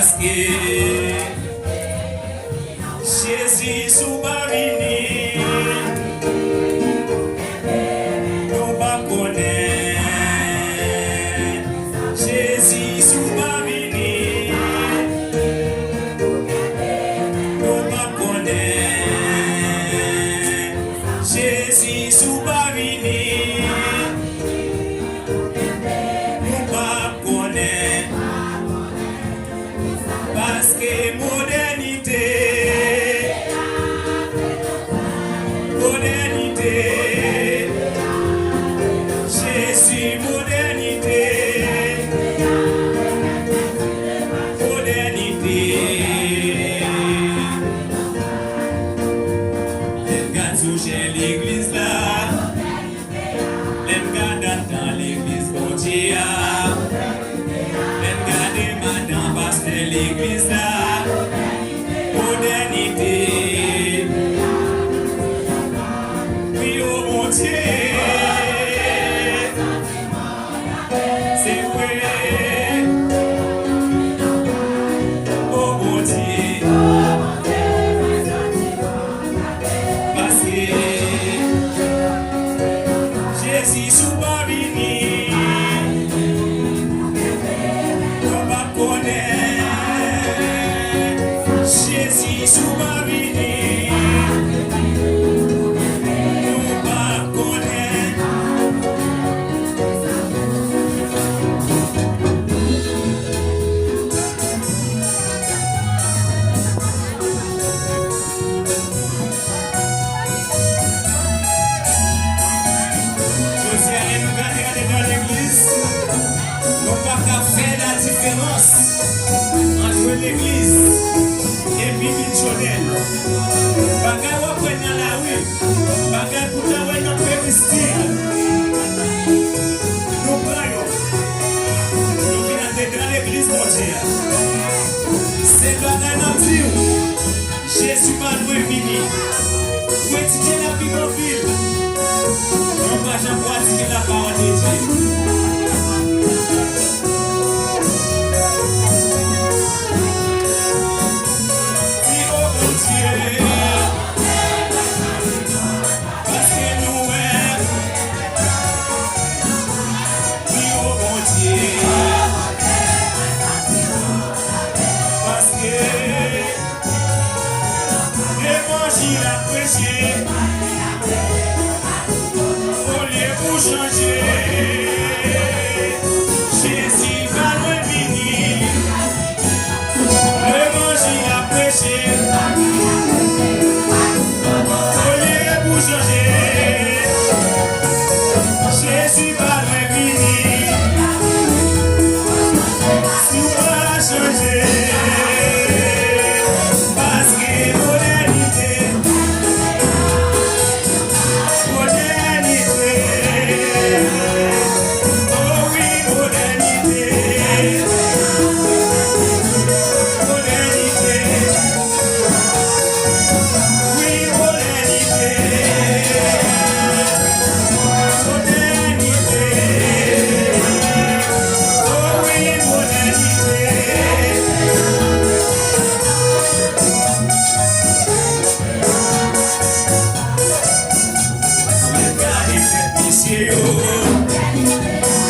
Parce que Jésus sous Barini, nous pas connaître. Jésus sous Barini, nous pas connaître. Jésus sous Barini, nous pas connaître. Parce que modernité, Jésus modernité, les gars touchent l'église là, les gars dans l'église bon Dieu, les gars demandent parce que l'église là, modernité. C'est vrai, oh mon Dieu, parce que Jésus sous Barini, on va connaître Jésus sous Barini. Entre l'église et puis Michonel. Bagay wapwen dans la rue, bagay pour travailler dans le style. Nous croyons, nous venons dans l'église mondiale. C'est bagay dans Dieu. Jésus pas loin fini. Pour étudier la Bible en ville, on va jamais pratiquer la parole de Dieu. L'évangile a prêché, faut les vous changer. Jésus va loin venir. L'évangile a prêché, faut les vous changer. Jésus va loin venir. Si on va changer.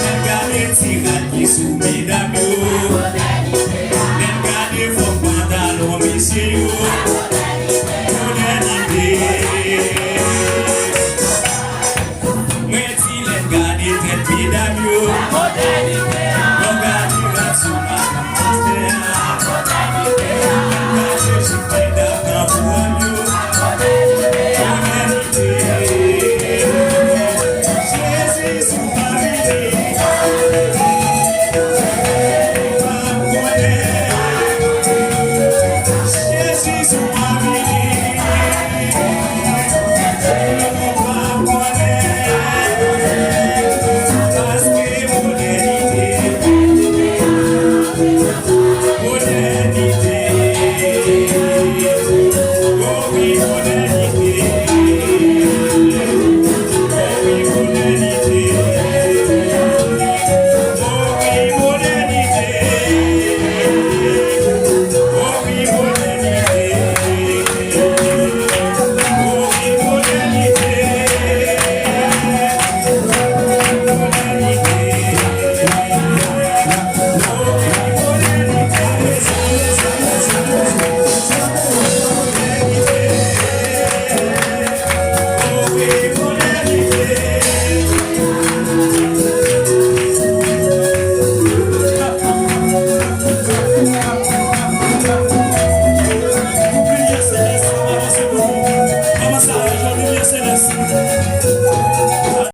Regardez tigres qui sous mesdames, regardez vos pantalons, messieurs, modernité. Moi, si regardez tête mesdames, modernité.